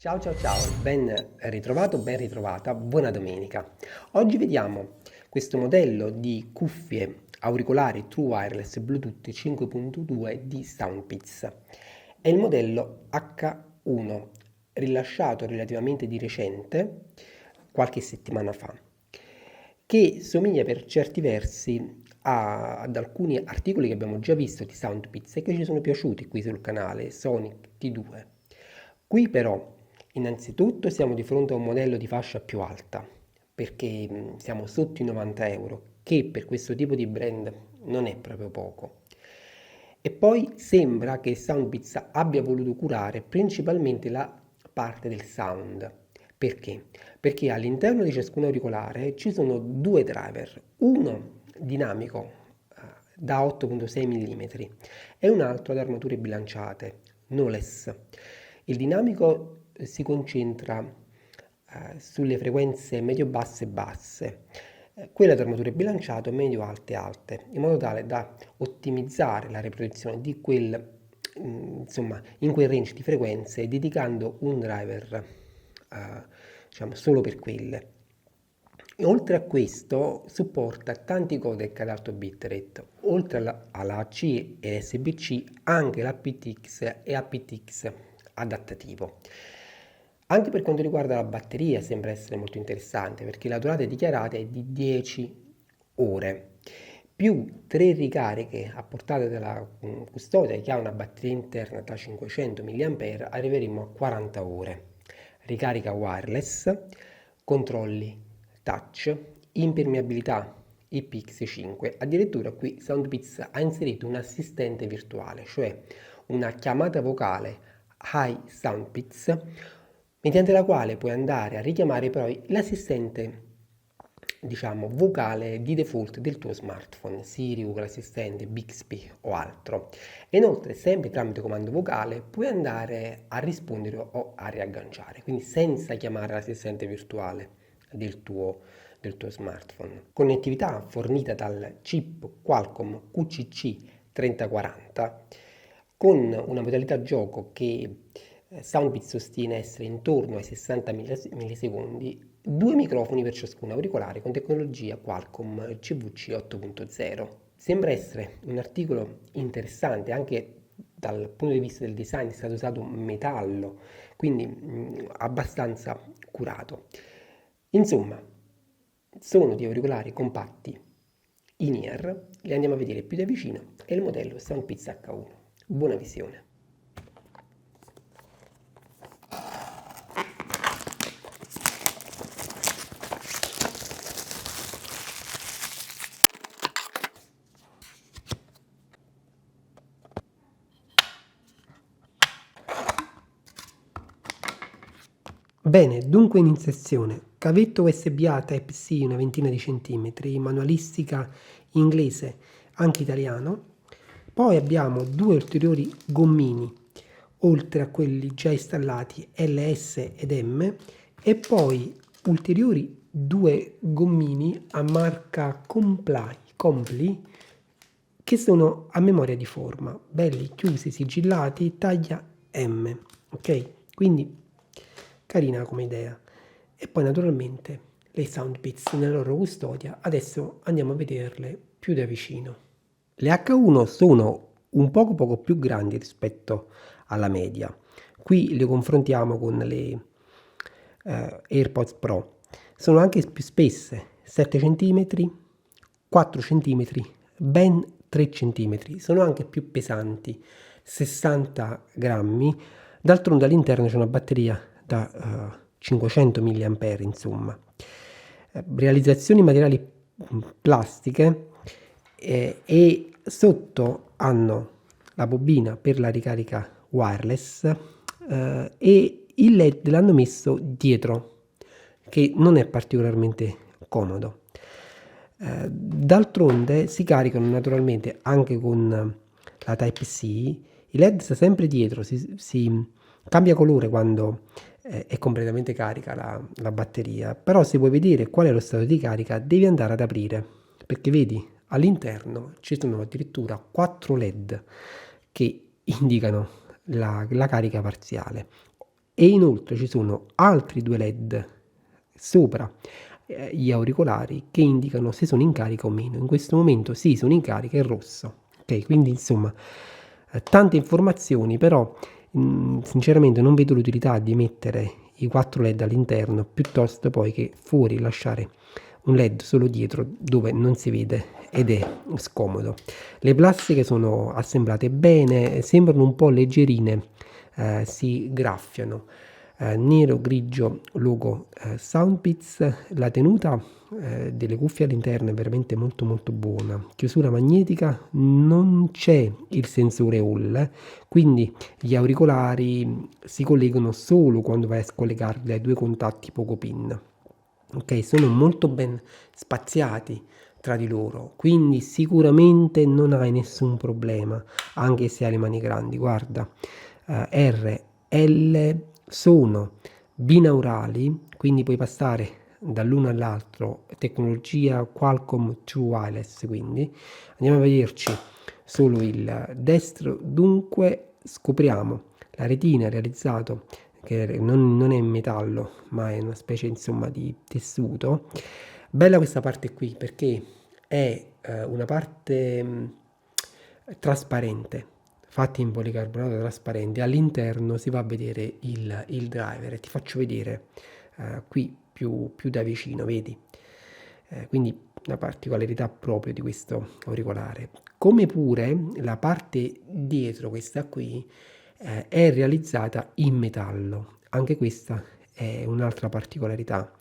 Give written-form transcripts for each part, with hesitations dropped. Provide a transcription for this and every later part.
Ciao ciao ciao, ben ritrovato, ben ritrovata, buona domenica. Oggi vediamo questo modello di cuffie auricolari True Wireless Bluetooth 5.2 di Soundpeats. È il modello H1, rilasciato relativamente di recente, qualche settimana fa, che somiglia per certi versi ad alcuni articoli che abbiamo già visto di Soundpeats e che ci sono piaciuti qui sul canale Sonic T2. Qui però innanzitutto siamo di fronte a un modello di fascia più alta, perché siamo sotto i 90 euro, che per questo tipo di brand non è proprio poco. E poi sembra che Soundbeats abbia voluto curare principalmente la parte del sound. Perché? Perché all'interno di ciascun auricolare ci sono due driver, uno dinamico da 8.6 mm e un altro ad armature bilanciate, no less. Il dinamico si concentra sulle frequenze medio-basse e basse, quelle ad armature bilanciate medio-alte e alte, in modo tale da ottimizzare la riproduzione di insomma, in quel range di frequenze, dedicando un driver diciamo, solo per quelle. E oltre a questo supporta tanti codec ad alto bitrate, oltre alla AC e SBC anche l'aptX e aptX adattativo. Anche per quanto riguarda la batteria sembra essere molto interessante perché la durata dichiarata è di 10 ore più 3 ricariche a portata della custodia che ha una batteria interna da 500 mAh arriveremo a 40 ore. Ricarica wireless, controlli touch, impermeabilità IPX5. Addirittura qui Soundbeats ha inserito un assistente virtuale, cioè una chiamata vocale Hi Soundbeats, mediante la quale puoi andare a richiamare poi l'assistente diciamo vocale di default del tuo smartphone, Siri, Google Assistente, Bixby o altro. E inoltre, sempre tramite comando vocale, puoi andare a rispondere o a riagganciare, quindi senza chiamare l'assistente virtuale del tuo smartphone. Connettività fornita dal chip Qualcomm QCC 3040 con una modalità gioco che Soundbit sostiene essere intorno ai 60 millisecondi, due microfoni per ciascun auricolare con tecnologia Qualcomm CVC 8.0. Sembra essere un articolo interessante anche dal punto di vista del design, è stato usato metallo, quindi abbastanza curato. Insomma, sono di auricolari compatti in ear, li andiamo a vedere più da vicino, è il modello Soundpeats H1. Buona visione. Bene, dunque in inserzione, cavetto USB-A Type-C una ventina di centimetri, manualistica inglese, anche italiano. Poi abbiamo due ulteriori gommini, oltre a quelli già installati LS ed M, e poi ulteriori due gommini a marca Compli, che sono a memoria di forma, belli chiusi, sigillati, taglia M, ok? Quindi carina come idea. E poi naturalmente le Soundbeats nella loro custodia, adesso andiamo a vederle più da vicino. Le H1 sono un poco più grandi rispetto alla media. Qui le confrontiamo con le AirPods Pro. Sono anche più spesse, 7 cm, 4 cm, ben 3 cm. Sono anche più pesanti, 60 grammi. D'altronde all'interno c'è una batteria da 500 mAh, insomma. Realizzazioni in materiali plastiche e sotto hanno la bobina per la ricarica wireless e il LED l'hanno messo dietro, che non è particolarmente comodo. D'altronde si caricano naturalmente anche con la Type-C, il LED sta sempre dietro, si cambia colore quando è completamente carica la batteria, però se vuoi vedere qual è lo stato di carica devi andare ad aprire, perché vedi all'interno ci sono addirittura 4 LED che indicano la carica parziale. e inoltre ci sono altri due LED sopra gli auricolari che indicano se sono in carica o meno. In questo momento sì, sono in carica, è rosso. Ok, quindi insomma tante informazioni, però sinceramente non vedo l'utilità di mettere i 4 LED all'interno piuttosto poi che fuori lasciare un LED solo dietro dove non si vede ed è scomodo. Le plastiche sono assemblate bene, sembrano un po' leggerine, si graffiano. Nero grigio logo Soundbeats, la tenuta delle cuffie all'interno è veramente molto molto buona. Chiusura magnetica, non c'è il sensore Hall, quindi gli auricolari si collegano solo quando vai a scollegarli ai due contatti poco pin. Ok, sono molto ben spaziati tra di loro, quindi sicuramente non hai nessun problema, anche se hai le mani grandi. Guarda, R, L sono binaurali, quindi puoi passare dall'uno all'altro, tecnologia Qualcomm True Wireless, quindi andiamo a vederci solo il destro. Dunque scopriamo la retina realizzato che non è in metallo ma è una specie insomma di tessuto. Bella questa parte qui perché è una parte trasparente, fatta in policarbonato trasparente. All'interno si va a vedere il driver e ti faccio vedere qui più da vicino, vedi? Quindi una particolarità proprio di questo auricolare. Come pure la parte dietro, questa qui, è realizzata in metallo. Anche questa è un'altra particolarità.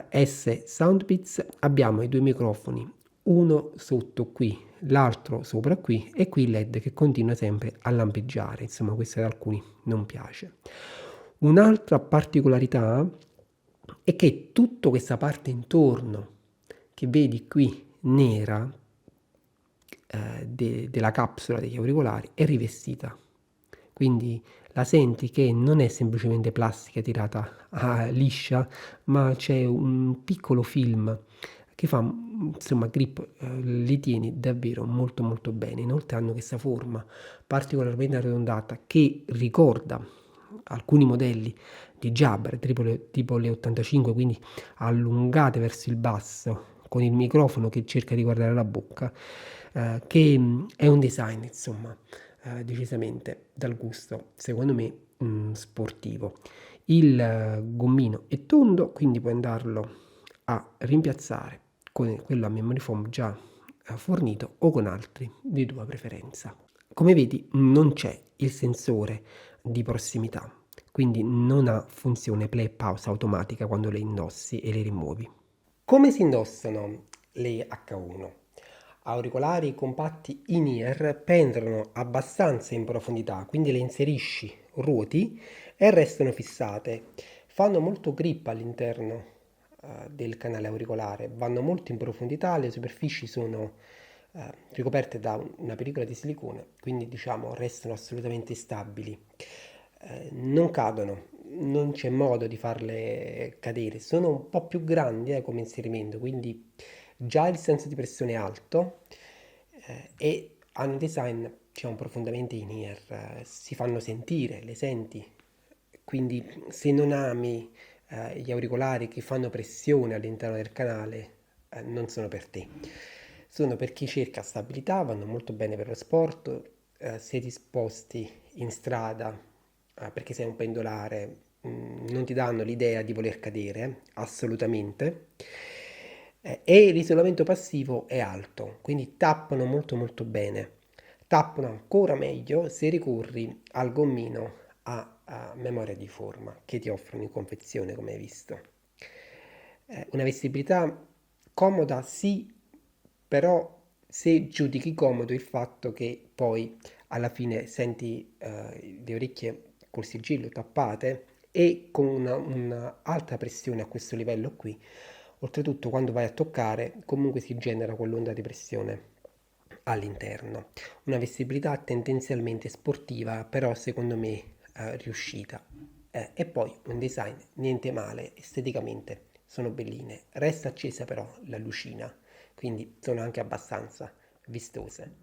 S Soundbeats, abbiamo i due microfoni, uno sotto qui, l'altro sopra qui e qui il LED che continua sempre a lampeggiare. Insomma, questo ad alcuni non piace. Un'altra particolarità è che tutta questa parte intorno che vedi qui nera della capsula degli auricolari è rivestita, quindi la senti che non è semplicemente plastica tirata liscia, ma c'è un piccolo film che fa insomma grip, li tieni davvero molto molto bene. Inoltre hanno questa forma particolarmente arrotondata che ricorda alcuni modelli di Jabra tipo le 85, quindi allungate verso il basso con il microfono che cerca di guardare la bocca, che è un design insomma decisamente dal gusto secondo me sportivo. Il gommino è tondo, quindi puoi andarlo a rimpiazzare con quello a memory foam già fornito o con altri di tua preferenza. Come vedi non c'è il sensore di prossimità, quindi non ha funzione play e pausa automatica quando le indossi e le rimuovi. Come si indossano le H1? Auricolari compatti in-ear penetrano abbastanza in profondità, quindi le inserisci, ruoti e restano fissate. Fanno molto grip all'interno del canale auricolare, vanno molto in profondità, le superfici sono ricoperte da una pellicola di silicone, quindi diciamo restano assolutamente stabili. Non cadono, non c'è modo di farle cadere, sono un po' più grandi come inserimento, quindi già il senso di pressione è alto e hanno un design diciamo profondamente in ear, si fanno sentire, le senti, quindi se non ami gli auricolari che fanno pressione all'interno del canale non sono per te. Sono per chi cerca stabilità, vanno molto bene per lo sport, se ti sposti in strada perché sei un pendolare, non ti danno l'idea di voler cadere, assolutamente. E l'isolamento passivo è alto, quindi tappano molto molto bene. Tappano ancora meglio se ricorri al gommino a memoria di forma che ti offrono in confezione, come hai visto. Una vestibilità comoda, sì, però se giudichi comodo il fatto che poi alla fine senti le orecchie col sigillo tappate e con una alta pressione a questo livello qui, oltretutto quando vai a toccare comunque si genera quell'onda di pressione all'interno. Una vestibilità tendenzialmente sportiva, però secondo me riuscita. E poi un design niente male, esteticamente sono belline. Resta accesa però la lucina, quindi sono anche abbastanza vistose.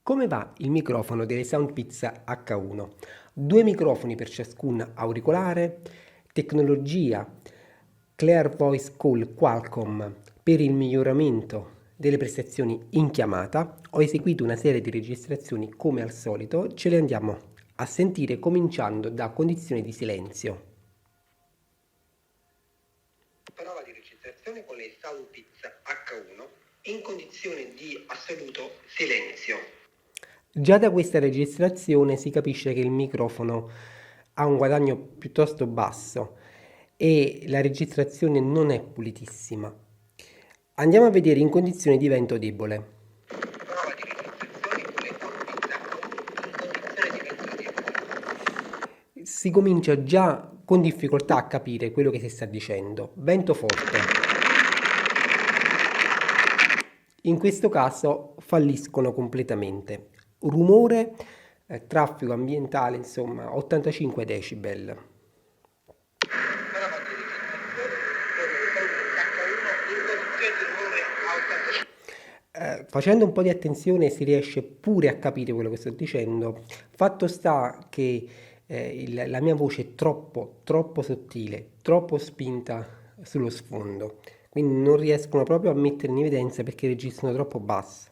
Come va il microfono delle Soundpeats H1? Due microfoni per ciascun auricolare, tecnologia Clear Voice Call Qualcomm per il miglioramento delle prestazioni in chiamata. Ho eseguito una serie di registrazioni come al solito, ce le andiamo a sentire cominciando da condizioni di silenzio. Prova di registrazione con le Soundpeats H1 in condizioni di assoluto silenzio. Già da questa registrazione si capisce che il microfono ha un guadagno piuttosto basso e la registrazione non è pulitissima. Andiamo a vedere in condizioni di vento debole. Prova di registrazione con le Soundpeats H1 in condizioni di vento debole. Si comincia già con difficoltà a capire quello che si sta dicendo. Vento forte. In questo caso falliscono completamente. Rumore, traffico ambientale, insomma, 85 decibel. Facendo un po' di attenzione si riesce pure a capire quello che sto dicendo. Fatto sta che la mia voce è troppo sottile, troppo spinta sullo sfondo, quindi non riescono proprio a mettere in evidenza perché registrano troppo basso.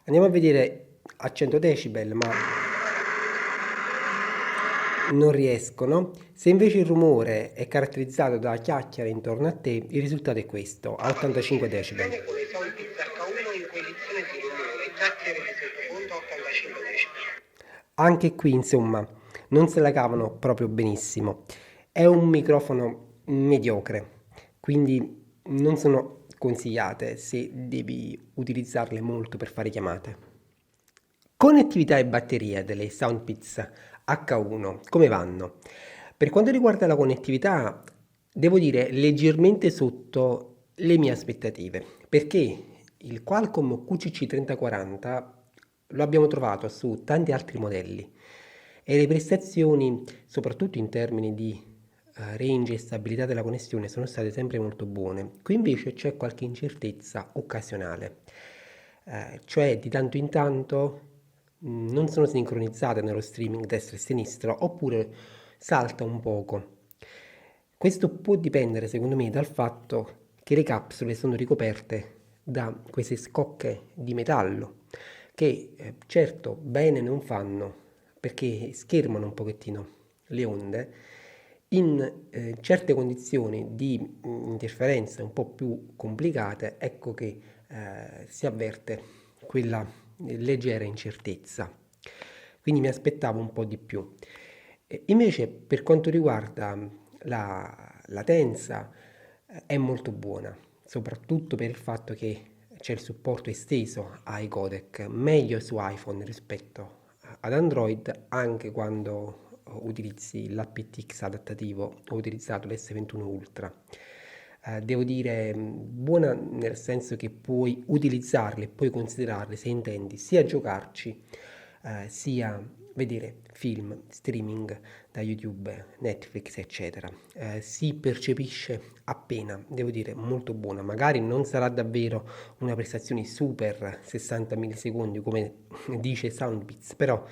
Andiamo a vedere a 100 decibel, ma non riescono. Se invece il rumore è caratterizzato da chiacchiere intorno a te, il risultato è questo, a 85 decibel. Anche qui, insomma, non se la cavano proprio benissimo. È un microfono mediocre, quindi non sono consigliate se devi utilizzarle molto per fare chiamate. Connettività e batteria delle Soundpeats H1, come vanno? Per quanto riguarda la connettività, devo dire leggermente sotto le mie aspettative, perché il Qualcomm QCC3040 lo abbiamo trovato su tanti altri modelli e le prestazioni, soprattutto in termini di range e stabilità della connessione, sono state sempre molto buone. Qui invece c'è qualche incertezza occasionale, cioè di tanto in tanto non sono sincronizzate nello streaming destra e sinistra oppure salta un poco. Questo può dipendere secondo me dal fatto che le capsule sono ricoperte da queste scocche di metallo che certo bene non fanno perché schermano un pochettino le onde. In certe condizioni di interferenza un po' più complicate, ecco che si avverte quella leggera incertezza. Quindi mi aspettavo un po' di più. Invece per quanto riguarda la latenza è molto buona, soprattutto per il fatto che c'è il supporto esteso ai codec, meglio su iPhone rispetto ad Android, anche quando utilizzi l'aptX adattativo. Ho utilizzato l'S21 Ultra. Devo dire buona nel senso che puoi utilizzarle e puoi considerarle se intendi sia giocarci sia vedere film, streaming da YouTube, Netflix, eccetera. Si percepisce appena, devo dire, molto buona. Magari non sarà davvero una prestazione super 60 millisecondi come dice Soundbeats, però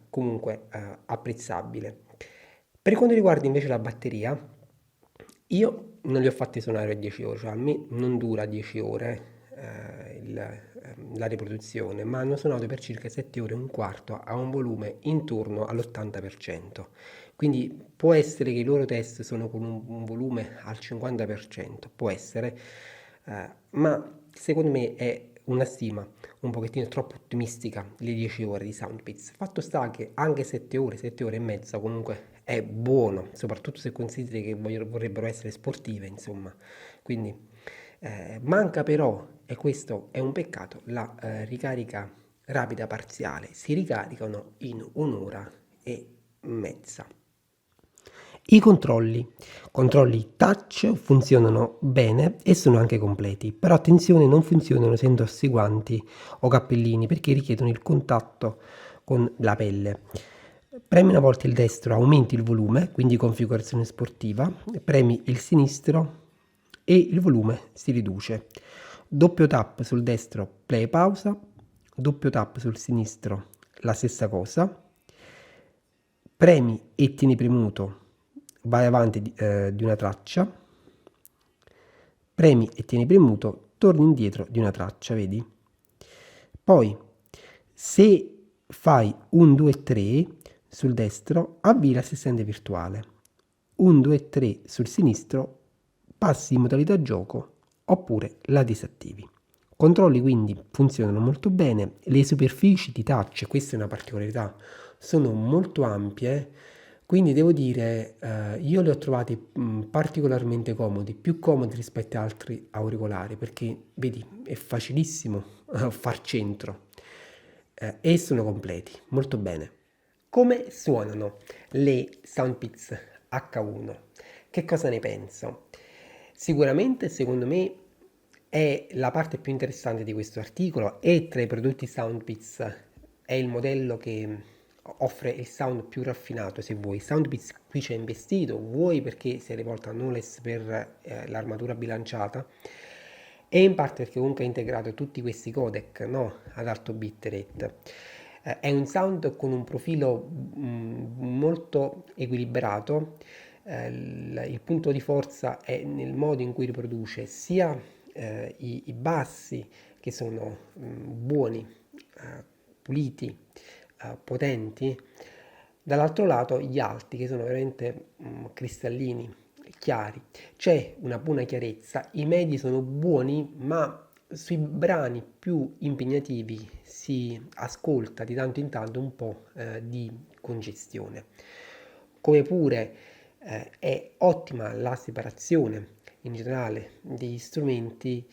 comunque apprezzabile. Per quanto riguarda invece la batteria, io non li ho fatti suonare a 10 ore, cioè a me non dura 10 ore la riproduzione, ma hanno suonato per circa 7 ore e un quarto a un volume intorno all'80%. Quindi può essere che i loro test sono con un volume al 50%, può essere, ma secondo me è una stima un pochettino troppo ottimistica le 10 ore di Soundbeats. Fatto sta che anche 7 ore e mezza comunque è buono, soprattutto se consideri che vorrebbero essere sportive, insomma. Quindi manca però, e questo è un peccato, la ricarica rapida parziale. Si ricaricano in un'ora e mezza. I controlli touch funzionano bene e sono anche completi, però attenzione, non funzionano se indossi guanti o cappellini perché richiedono il contatto con la pelle. Premi una volta il destro, aumenti il volume, quindi configurazione sportiva, premi il sinistro e il volume si riduce. Doppio tap sul destro, play pausa, doppio tap sul sinistro, la stessa cosa, premi e tieni premuto, vai avanti di una traccia, premi e tieni premuto, torni indietro di una traccia, vedi? Poi, se fai 1, 2, 3 sul destro, avvii l'assistente virtuale. 1, 2, 3 sul sinistro, passi in modalità gioco oppure la disattivi. Controlli quindi funzionano molto bene, le superfici di touch, questa è una particolarità, sono molto ampie, quindi devo dire io li ho trovati particolarmente comodi, più comodi rispetto ad altri auricolari, perché vedi è facilissimo far centro e sono completi, molto bene. Come suonano le Soundpeats H1? Che cosa ne penso? Sicuramente, secondo me, è la parte più interessante di questo articolo e tra i prodotti Soundpeats è il modello che offre il sound più raffinato, se vuoi. Soundpeats qui c'è investito, vuoi perché si è rivolta a Knowles per l'armatura bilanciata e in parte perché comunque ha integrato tutti questi codec, no? Ad alto bitrate. È un sound con un profilo molto equilibrato. Il punto di forza è nel modo in cui riproduce sia i bassi che sono buoni, puliti, potenti, dall'altro lato gli alti che sono veramente cristallini, chiari. C'è una buona chiarezza, i medi sono buoni, ma sui brani più impegnativi si ascolta di tanto in tanto un po' di congestione. Come pure è ottima la separazione in generale degli strumenti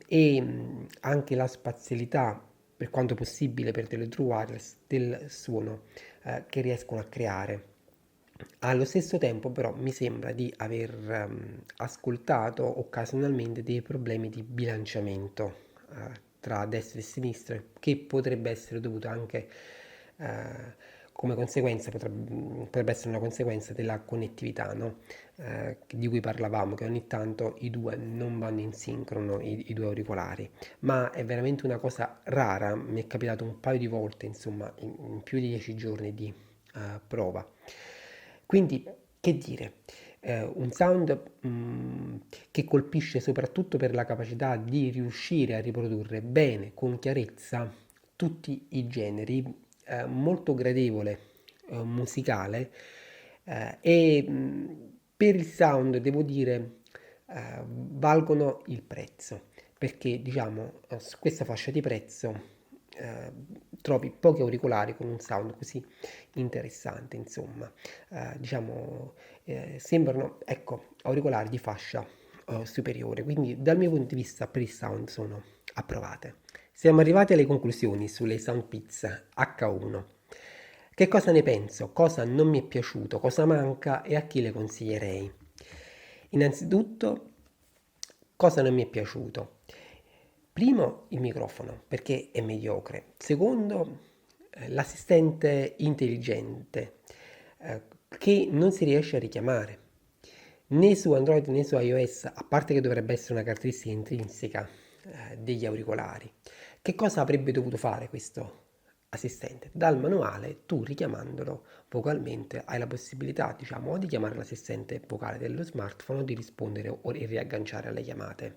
e anche la spazialità per quanto possibile per delle true wireless del suono che riescono a creare. Allo stesso tempo però mi sembra di aver ascoltato occasionalmente dei problemi di bilanciamento tra destra e sinistra che potrebbe essere dovuto anche come conseguenza, potrebbe essere una conseguenza della connettività, no? Di cui parlavamo, che ogni tanto i due non vanno in sincrono, i due auricolari, ma è veramente una cosa rara, mi è capitato un paio di volte, insomma, in più di 10 giorni di prova. Quindi, che dire, un sound che colpisce soprattutto per la capacità di riuscire a riprodurre bene, con chiarezza, tutti i generi, molto gradevole, musicale e per il sound devo dire valgono il prezzo perché diciamo su questa fascia di prezzo trovi pochi auricolari con un sound così interessante, insomma, diciamo, sembrano, ecco, auricolari di fascia superiore, quindi dal mio punto di vista per il sound sono approvate. Siamo arrivati alle conclusioni sulle Soundpeats H1. Che cosa ne penso? Cosa non mi è piaciuto? Cosa manca e a chi le consiglierei? Innanzitutto, cosa non mi è piaciuto? Primo, il microfono, perché è mediocre. Secondo, l'assistente intelligente, che non si riesce a richiamare né su Android né su iOS, a parte che dovrebbe essere una caratteristica intrinseca degli auricolari. Che cosa avrebbe dovuto fare questo assistente? Dal manuale, tu richiamandolo vocalmente hai la possibilità, diciamo, o di chiamare l'assistente vocale dello smartphone o di rispondere o di riagganciare alle chiamate.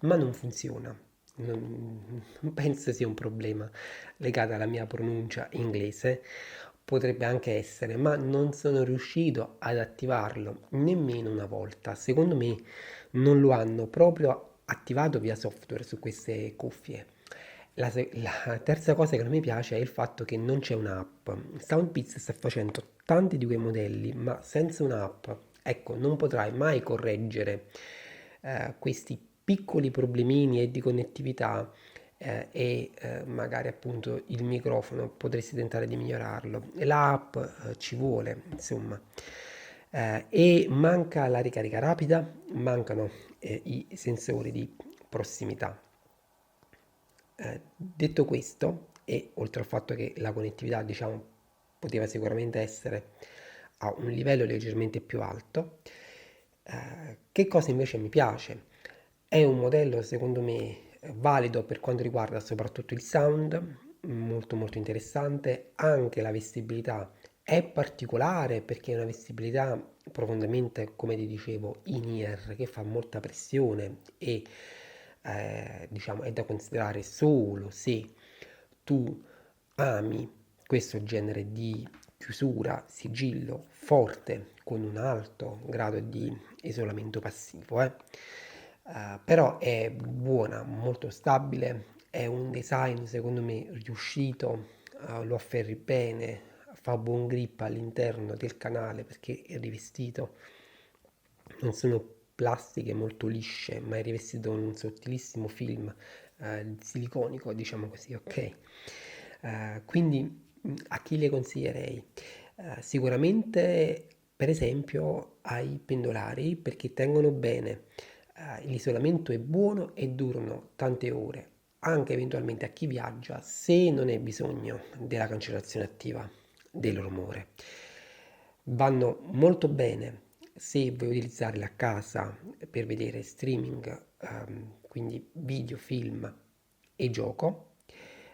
Ma non funziona. Non penso sia un problema legato alla mia pronuncia inglese, potrebbe anche essere, ma non sono riuscito ad attivarlo nemmeno una volta. Secondo me non lo hanno proprio attivato via software su queste cuffie. La terza cosa che non mi piace è il fatto che non c'è un'app. Soundpeats sta facendo tanti di quei modelli, ma senza un'app. Ecco, non potrai mai correggere questi piccoli problemini e di connettività magari appunto il microfono potresti tentare di migliorarlo. L'app ci vuole, insomma. E manca la ricarica rapida, mancano i sensori di prossimità. Detto questo, e oltre al fatto che la connettività, diciamo, poteva sicuramente essere a un livello leggermente più alto, che cosa invece mi piace? È un modello, secondo me, valido per quanto riguarda soprattutto il sound, molto molto interessante, anche la vestibilità è particolare perché è una vestibilità profondamente, come ti dicevo, in ear che fa molta pressione e diciamo è da considerare solo se tu ami questo genere di chiusura, sigillo forte con un alto grado di isolamento passivo, però è buona, molto stabile, è un design secondo me riuscito, lo afferri bene, fa buon grip all'interno del canale perché è rivestito, non sono plastiche molto lisce, ma è rivestito con un sottilissimo film siliconico, diciamo così, ok? Quindi a chi le consiglierei? Sicuramente, per esempio, ai pendolari perché tengono bene, l'isolamento è buono e durano tante ore, anche eventualmente a chi viaggia se non hai bisogno della cancellazione attiva del rumore. Vanno molto bene se vuoi utilizzarli a casa per vedere streaming, quindi video, film e gioco.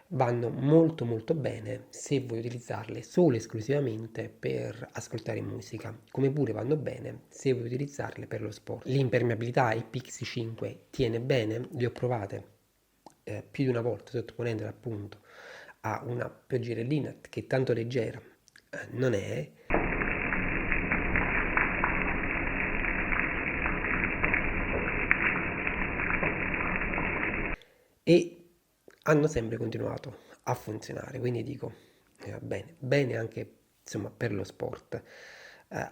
Vanno molto molto bene se vuoi utilizzarle solo e esclusivamente per ascoltare musica, come pure vanno bene se vuoi utilizzarle per lo sport. L'impermeabilità IPX5 tiene bene, le ho provate più di una volta sottoponendole appunto a una pioggerellina che tanto leggera non è, e hanno sempre continuato a funzionare, quindi dico bene, bene anche insomma per lo sport.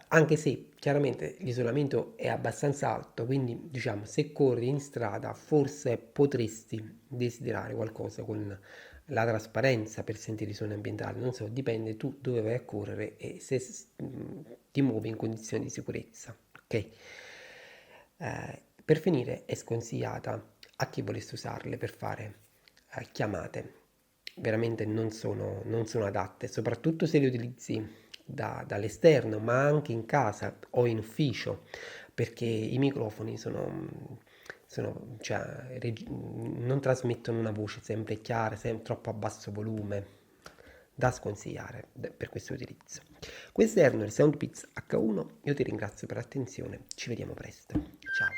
Anche se chiaramente l'isolamento è abbastanza alto, quindi diciamo se corri in strada forse potresti desiderare qualcosa con la trasparenza per sentire i suoni ambientali, non so, dipende tu dove vai a correre e se ti muovi in condizioni di sicurezza, ok? Per finire è sconsigliata a chi volesse usarle per fare chiamate, veramente non sono adatte, soprattutto se le utilizzi dall'esterno, ma anche in casa o in ufficio, perché i microfoni cioè, non trasmettono una voce sempre chiara, sempre troppo a basso volume, da sconsigliare per questo utilizzo. Questo erano il Soundpeats H1, io ti ringrazio per l'attenzione, ci vediamo presto, ciao!